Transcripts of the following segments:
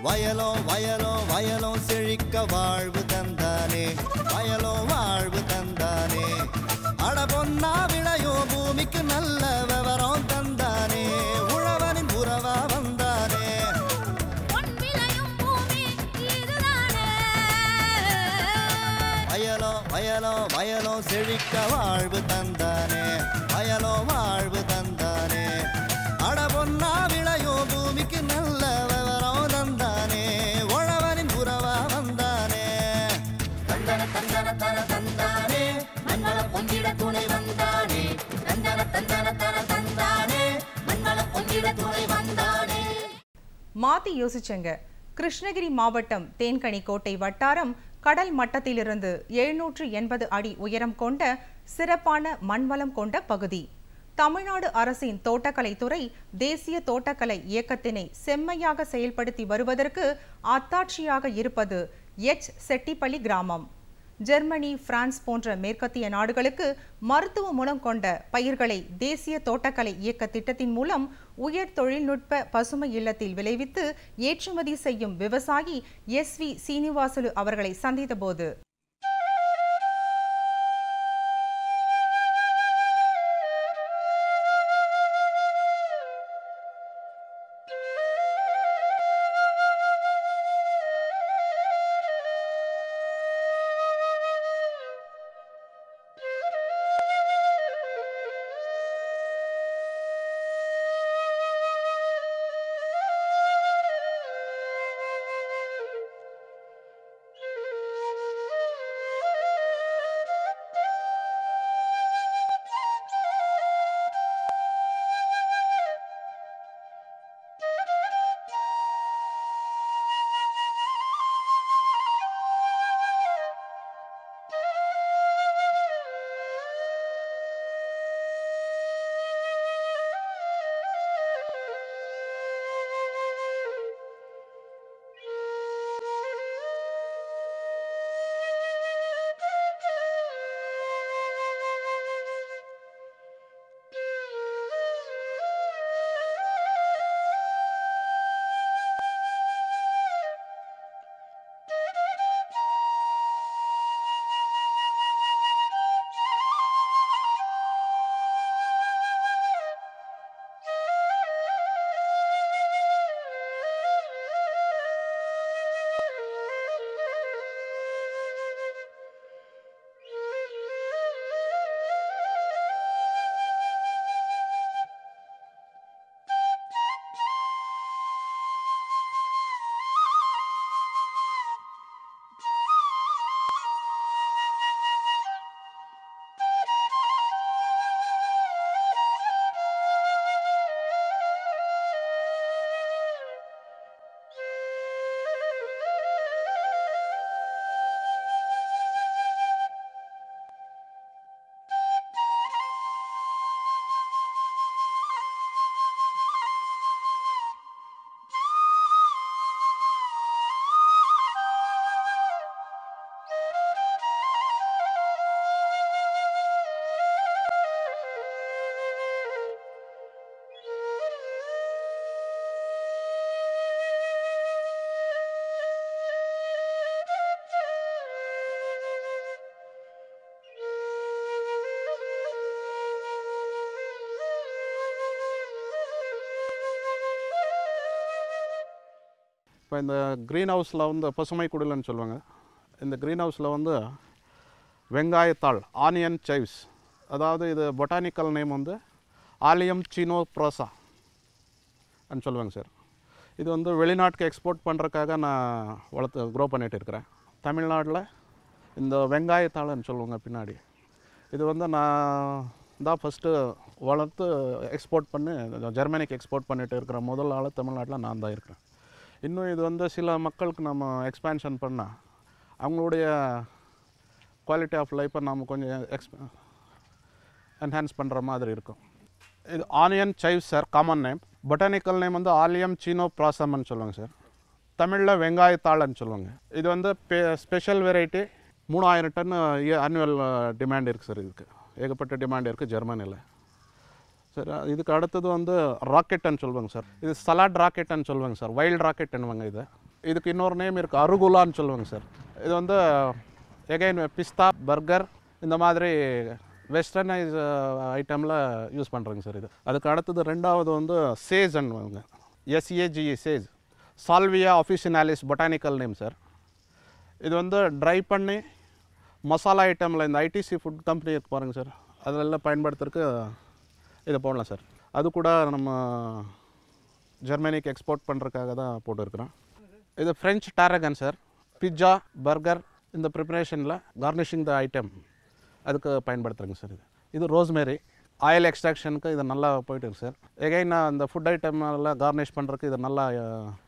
வயலோ வயலோ வயலோ செழிக்க வாழ்வு தந்தானே, வயலோ வாழ்வு தந்தானே. அட பொன்னா விளையோ பூமிக்கு நல்ல விவரம் தந்தானே, உழவனின் உறவா வந்தானே. வயலோ வயலோ வயலோ செழிக்க வாழ்வு தந்தானே, வயலோ வாழ்வு தந்தானே. அட பொன்னா விளையோ பூமிக்கு நல்ல விவரம் தந்தானே, உழவனின் உறவா வந்தானே. தந்தன தந்தன தன தந்தானே, மண்ணளம் பொங்கிட துணை வந்தானே. தந்தன தந்தன தன தந்தானே, மண்ணளம் பொங்கிட துணை வந்தானே. மாத்தி யோசிச்சங்க. கிருஷ்ணகிரி மாவட்டம் தேன்கனி கோட்டை வட்டாரம் கடல் மட்டத்திலிருந்து 780 அடி உயரம் கொண்ட சிறப்பான மண்வளம் கொண்ட பகுதி. தமிழ்நாடு அரசின் தோட்டக்கலைத்துறை தேசிய தோட்டக்கலை இயக்கத்தினை செம்மையாக செயல்படுத்தி வருவதற்கு அத்தாட்சியாக இருப்பது எச் செட்டிப்பள்ளி கிராமம். ஜெர்மனி, பிரான்ஸ் போன்ற மேற்கத்திய நாடுகளுக்கு மருத்துவ குணம் கொண்ட பயிர்களை தேசிய தோட்டக்கலை இயக்க திட்டத்தின் மூலம் உயர் தொழில்நுட்ப பசுமை இல்லத்தில் விளைவித்து ஏற்றுமதி செய்யும் விவசாயி SV சீனிவாசுலு அவர்களை சந்தித்த போது இப்போ இந்த க்ரீன் ஹவுஸில் வந்து பசுமை குடில்னு சொல்லுவாங்க. இந்த க்ரீன் ஹவுஸில் வந்து வெங்காயத்தாள், ஆனியன் சைவ்ஸ், அதாவது இது பொட்டானிக்கல் நேம் வந்து ஆலியம் சீனோப்ரோசா ன்னு சொல்லுவாங்க சார். இது வந்து வெளிநாட்டுக்கு எக்ஸ்போர்ட் பண்ணுறதுக்காக நான் க்ரோ பண்ணிகிட்டு இருக்கிறேன். தமிழ்நாட்டில் இந்த வெங்காயத்தாள்னு சொல்லுவாங்க பின்னாடி. இது வந்து நான் தான் ஃபஸ்ட்டு வளர்த்து எக்ஸ்போர்ட் பண்ணி ஜெர்மனிக்கு எக்ஸ்போர்ட் பண்ணிகிட்டு இருக்கிற முதல் ஆள் தமிழ்நாட்டில் நான் தான் இருக்கிறேன். இன்னும் இது வந்து சில மக்களுக்கு நம்ம எக்ஸ்பேன்ஷன் பண்ணால் அவங்களுடைய குவாலிட்டி ஆஃப் லைஃப்பை நம்ம கொஞ்சம் என்ஹான்ஸ் பண்ணுற மாதிரி இருக்கும். இது onion chives sir, common name. Botanical name வந்து ஆலியம் சீனோப்ரோசம்னு சொல்லுவாங்க சார். தமிழில் வெங்காயத்தாள்னு சொல்லுவாங்க. இது வந்து special variety. 3000 ton annual demand இருக்குது சார். இதுக்கு ஏகப்பட்ட டிமாண்ட் இருக்குது ஜெர்மனியில் சார். இதுக்கு அடுத்தது வந்து ராக்கெட்டுன்னு சொல்லுவாங்க சார். இது சலாட் ராக்கெட்டுன்னு சொல்லுவாங்க சார். வைல்ட் ராக்கெட்டுன்னுவாங்க. இதுக்கு இன்னொரு நேம் இருக்குது, அருகுலான்னு சொல்லுவாங்க சார். இது வந்து எகைன் பிஸ்தா, பர்கர் இந்த மாதிரி வெஸ்டர்னைஸ் ஐட்டமில் யூஸ் பண்ணுறேங்க சார். இது அதுக்கு அடுத்தது ரெண்டாவது வந்து சேஜ்ன்னுவாங்க, SAGE sage, salvia officinalis botanical name sir. இது வந்து ட்ரை பண்ணி மசாலா ஐட்டமில் இந்த ITC ஃபுட் கம்பெனி இருக்கு பாருங்கள் சார், அதெல்லாம் பயன்படுத்துறதுக்கு இதை போடலாம் சார். அது கூட நம்ம ஜெர்மனிக்கு எக்ஸ்போர்ட் பண்ணுறதுக்காக தான் போட்டுருக்குறோம். இது ஃப்ரெஞ்ச் டாரகன் சார், பிட்ஜா, பர்கர் இந்த ப்ரிப்பரேஷனில் கார்னிஷிங் த ஐட்டம் அதுக்கு பயன்படுத்துகிறேங்க சார். இது ரோஸ்மேரி ஆயில் எக்ஸ்ட்ராக்ஷனுக்கு இது நல்லா போயிட்டு இருக்கு சார். எகைன் அந்த ஃபுட் ஐட்டம் எல்லாம் கார்னிஷ் பண்ணுறதுக்கு இது நல்லா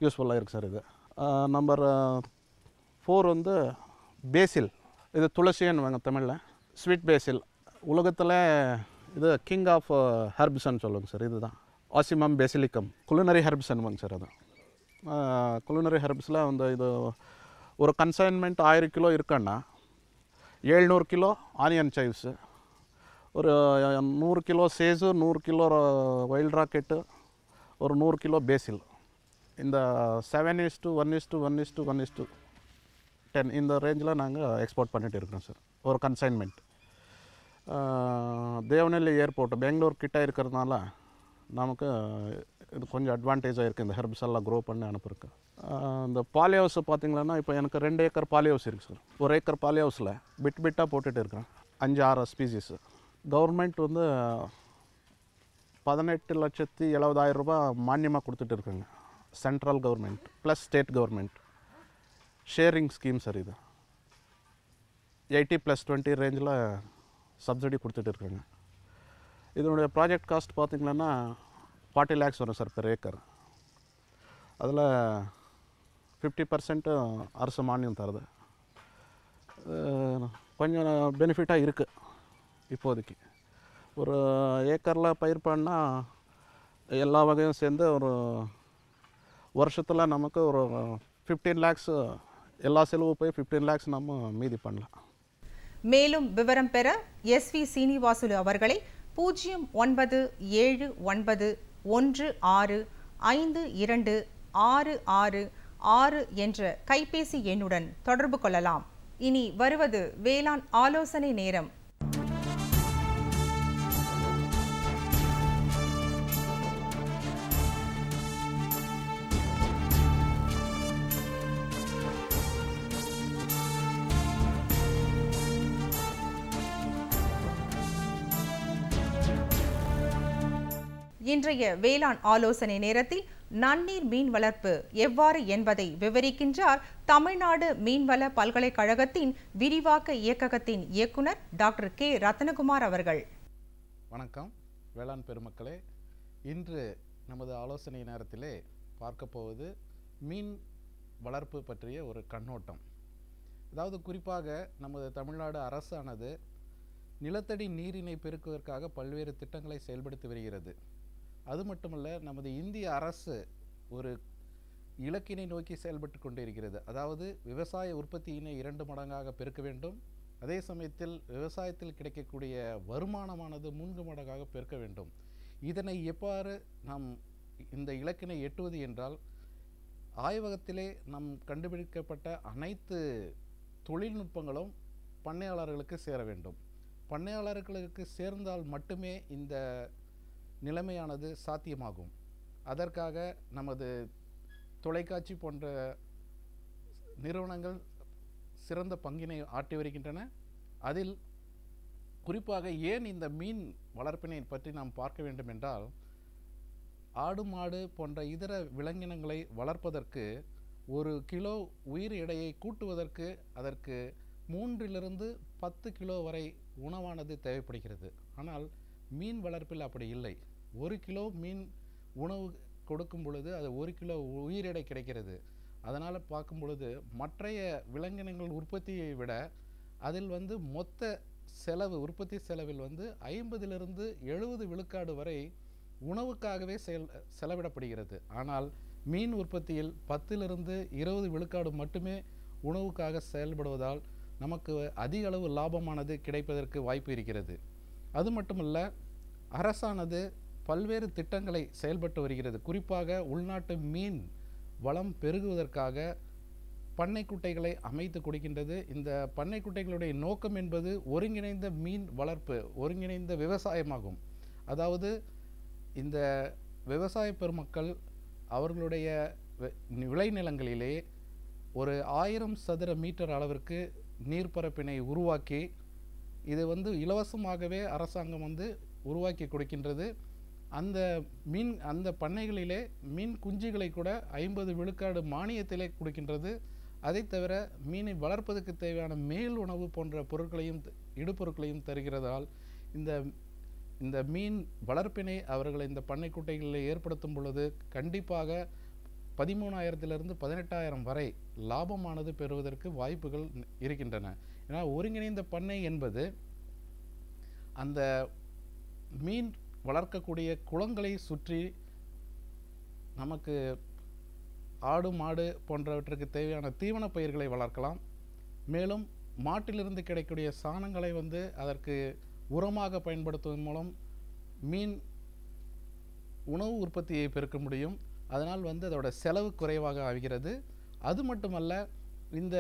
யூஸ்ஃபுல்லாக இருக்குது சார். இது நம்பர் 4 வந்து பேசில், இது துளசின்னு தமிழில், ஸ்வீட் பேசில். உலகத்தில் இது கிங் ஆஃப் ஹெர்ப்ஸ்ன்னு சொல்லுவாங்க சார். இதுதான் ஆசிமம் பேசிலிக்கம் குலினரி ஹெர்ப்ஸ்ன்னுவாங்க சார். அது குலினரி ஹெர்ப்ஸில் வந்து இது ஒரு கன்சைன்மெண்ட் 1000 கிலோ இருக்குன்னா 700 கிலோ ஆனியன் சைவ்ஸு, ஒரு 100 kilo chase, 100 kilo wild rocket, ஒரு 100 கிலோ பேசில். இந்த 7:1:1:1:10 இந்த ரேஞ்சில் நாங்கள் எக்ஸ்போர்ட் பண்ணிகிட்டு இருக்கிறோம் சார். ஒரு கன்சைன்மெண்ட் தேவநெல்லி ஏர்போர்ட் பெங்களூர் கிட்டே இருக்கிறதுனால நமக்கு இது கொஞ்சம் அட்வான்டேஜாக இருக்குது, இந்த ஹெர்ப்ஸ் எல்லாம் க்ரோ பண்ணி அனுப்புறதுக்கு. இந்த பாலி ஹவுஸ் பார்த்திங்கன்னா இப்போ எனக்கு 2 ஏக்கர் பாலி ஹவுஸ் இருக்குது சார். 1 ஏக்கர் பாலி ஹவுஸில் பிட்டாக போட்டுகிட்டு இருக்கிறேன், 5-6 ஸ்பீசிஸு. கவர்மெண்ட் வந்து 18,70,000 ரூபாய் மானியமாக கொடுத்துட்டு இருக்காங்க, central government plus state government sharing scheme sir. இது 80+20 ரேஞ்சில் சப்சிடி கொடுத்துட்டு இருக்காங்க. இதனுடைய ப்ராஜெக்ட் காஸ்ட் பார்த்திங்கன்னா 40 lakhs வரும் சார் பெர் ஏக்கர். அதில் 50% அரசு மானியம் தருது. கொஞ்சம் பெனிஃபிட்டாக இருக்குது இப்போதைக்கு. ஒரு ஏக்கரில் பயிர் பண்ணால் எல்லா வகையும் சேர்ந்து ஒரு வருஷத்தில் நமக்கு ஒரு 15 lakhs, எல்லா செலவு போய் 15 lakhs நம்ம மீதி பண்ணலாம். மேலும் விவரம் பெற SV சீனிவாசுலு அவர்களை 0979165266 என்ற கைபேசி எண்ணுடன் தொடர்பு கொள்ளலாம். இனி வருவது வேளாண் ஆலோசனை நேரம். இன்றைய வேளாண் ஆலோசனை நேரத்தில் நன்னீர் மீன் வளர்ப்பு எவ்வாறு என்பதை விவரிக்கின்றார் தமிழ்நாடு மீன்வள பல்கலைக்கழகத்தின் விரிவாக்க இயக்ககத்தின் இயக்குனர் டாக்டர் K. ரத்னகுமார் அவர்கள். வணக்கம் வேளாண் பெருமக்களே. இன்று நமது ஆலோசனை நேரத்திலே பார்க்க போவது மீன் வளர்ப்பு பற்றிய ஒரு கண்ணோட்டம். அதாவது குறிப்பாக நமது தமிழ்நாடு அரசானது நிலத்தடி நீரினை பெருக்குவதற்காக பல்வேறு திட்டங்களை செயல்படுத்தி வருகிறது. அது மட்டுமல்ல, நமது இந்திய அரசு ஒரு இலக்கினை நோக்கி செயல்பட்டு கொண்டிருக்கிறது. அதாவது விவசாய உற்பத்தியினை 2 மடங்காக பெருக்க வேண்டும், அதே சமயத்தில் விவசாயத்தில் கிடைக்கக்கூடிய வருமானமானது 3 மடங்காக பெருக்க வேண்டும். இதனை எவ்வாறு நாம் இந்த இலக்கினை எட்டுவது என்றால், ஆய்வகத்திலே நம் கண்டுபிடிக்கப்பட்ட அனைத்து தொழில்நுட்பங்களும் பண்ணையாளர்களுக்கு சேர வேண்டும். பண்ணையாளர்களுக்கு சேர்ந்தால் மட்டுமே இந்த நிலைமையானது சாத்தியமாகும். அதற்காக நமது தொலைக்காட்சி போன்ற நிறுவனங்கள் சிறந்த பங்கினை ஆற்றி வருகின்றன. அதில் குறிப்பாக ஏன் இந்த மீன் வளர்ப்பினை பற்றி நாம் பார்க்க வேண்டும் என்றால், ஆடு மாடு போன்ற இதர விலங்கினங்களை வளர்ப்பதற்கு 1 கிலோ உயிர் எடையை கூட்டுவதற்கு அதற்கு 3 to 10 கிலோ வரை உணவானது தேவைப்படுகிறது. ஆனால் மீன் வளர்ப்பில் அப்படி இல்லை. 1 கிலோ மீன் உணவு கொடுக்கும் பொழுது அது 1 கிலோ உயிரிடை கிடைக்கிறது. அதனால் பார்க்கும் பொழுது மற்றைய விலங்கினங்கள் உற்பத்தியை விட அதில் மொத்த செலவு, உற்பத்தி செலவில் 50 to 70 விழுக்காடு வரை உணவுக்காகவே செலவிடப்படுகிறது. ஆனால் மீன் உற்பத்தியில் 10 to 20 விழுக்காடு மட்டுமே உணவுக்காக செயல்படுவதால் நமக்கு அதிக அளவு லாபமானது கிடைப்பதற்கு வாய்ப்பு இருக்கிறது. அது மட்டுமல்ல, அரசானது பல்வேறு திட்டங்களை செயல்பட்டு வருகிறது. குறிப்பாக உள்நாட்டு மீன் வளம் பெருகுவதற்காக பண்ணை குட்டைகளை அமைத்து கொடுக்கின்றது. இந்த பண்ணை குட்டைகளுடைய நோக்கம் என்பது ஒருங்கிணைந்த மீன் வளர்ப்பு, ஒருங்கிணைந்த விவசாயமாகும். அதாவது இந்த விவசாய பெருமக்கள் அவர்களுடைய விளைநிலங்களிலே ஒரு 1000 சதுர மீட்டர் அளவிற்கு நீர்ப்பரப்பினை உருவாக்கி இது இலவசமாகவே அரசாங்கம் உருவாக்கி கொடுக்கின்றது. அந்த பண்ணைகளிலே மீன் குஞ்சுகளை கூட 50 விழுக்காடு மானியத்திலே கொடுக்கின்றது. அதை தவிர மீனை வளர்ப்பதற்கு தேவையான மேல் உணவு போன்ற பொருட்களையும் இடுபொருட்களையும் தருகிறதால் இந்த மீன் வளர்ப்பினை அவர்கள் இந்த பண்ணை குட்டைகளில் ஏற்படுத்தும் பொழுது கண்டிப்பாக 13,000 18,000 வரை லாபமானது பெறுவதற்கு வாய்ப்புகள் இருக்கின்றன. ஏன்னா ஒருங்கிணைந்த பண்ணை என்பது அந்த மீன் வளர்க்கக்கூடிய குளங்களை சுற்றி நமக்கு ஆடு மாடு போன்றவற்றுக்கு தேவையான தீவன பயிர்களை வளர்க்கலாம். மேலும் மாட்டிலிருந்து கிடைக்கக்கூடிய சாணங்களை அதற்கு உரமாக பயன்படுத்துவதன் மூலம் மீன் உணவு உற்பத்தியை பெருக்க முடியும். அதனால் அதோட செலவு குறைவாக ஆகிறது. அது மட்டுமல்ல, இந்த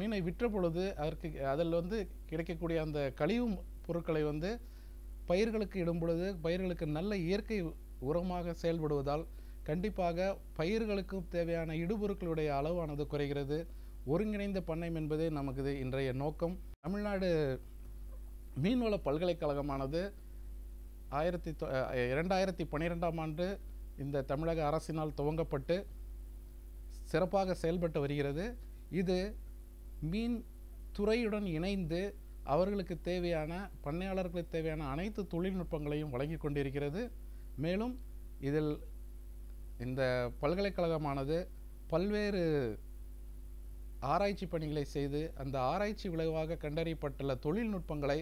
மீனை விற்ற பொழுது அதில் கிடைக்கக்கூடிய அந்த கழிவு பொருட்களை பயிர்களுக்கு இடும் பொழுது பயிர்களுக்கு நல்ல இயற்கை உரமாக செயல்படுவதால் கண்டிப்பாக பயிர்களுக்கும் தேவையான இடுபொருட்களுடைய அளவானது குறைகிறது. ஒருங்கிணைந்த பண்ணை என்பதே நமக்கு இன்றைய நோக்கம். தமிழ்நாடு மீன்வள பல்கலைக்கழகமானது 2012ஆம் ஆண்டு இந்த தமிழக அரசினால் துவங்கப்பட்டு சிறப்பாக செயல்பட்டு வருகிறது. இது மீன் துறையுடன் இணைந்து அவர்களுக்கு தேவையான பண்ணையாளர்களுக்கு தேவையான அனைத்து தொழில்நுட்பங்களையும் வழங்கி கொண்டிருக்கிறது. மேலும் இதில் இந்த பல்கலைக்கழகமானது பல்வேறு ஆராய்ச்சி பணிகளை செய்து அந்த ஆராய்ச்சி விளைவாக கண்டறியப்பட்டுள்ள தொழில்நுட்பங்களை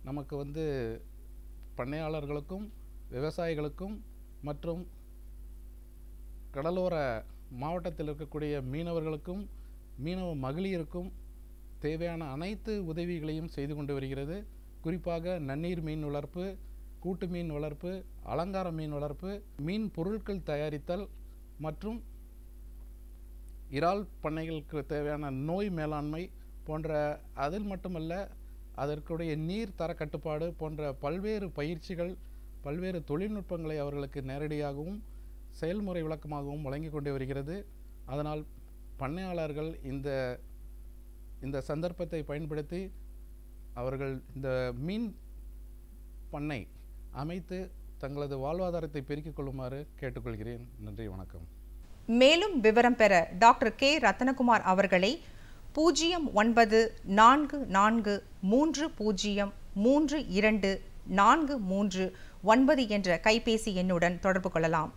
நமக்கு பண்ணையாளர்களுக்கும் விவசாயிகளுக்கும் மற்றும் கடலோர மாவட்டத்தில் இருக்கக்கூடிய மீனவர்களுக்கும் மீனவ மகளிருக்கும் தேவையான அனைத்து உதவிகளையும் செய்து கொண்டு வருகிறது. குறிப்பாக நன்னீர் மீன் வளர்ப்பு, கூட்டு மீன் வளர்ப்பு, அலங்கார மீன் வளர்ப்பு, மீன் பொருட்கள் தயாரித்தல் மற்றும் இறால் பண்ணைகளுக்கு தேவையான நோய் மேலாண்மை போன்ற, அதில் மட்டுமல்ல அதற்குடைய நீர் தர கட்டுப்பாடு போன்ற பல்வேறு பயிற்சிகள், பல்வேறு தொழில்நுட்பங்களை அவர்களுக்கு நேரடியாகவும் செயல்முறை விளக்கமாகவும் வழங்கி கொண்டு வருகிறது. அதனால் பண்ணையாளர்கள் இந்த சந்தர்ப்பத்தை பயன்படுத்தி அவர்கள் இந்த மீன் பண்ணை அமைத்து தங்களது வாழ்வாதாரத்தை பெருக்கிக் கொள்ளுமாறு கேட்டுக்கொள்கிறேன். நன்றி, வணக்கம். மேலும் விவரம் பெற டாக்டர் கே ரத்னகுமார் அவர்களை 0944303243 என்ற கைபேசி எண்ணுடன் தொடர்பு கொள்ளலாம்.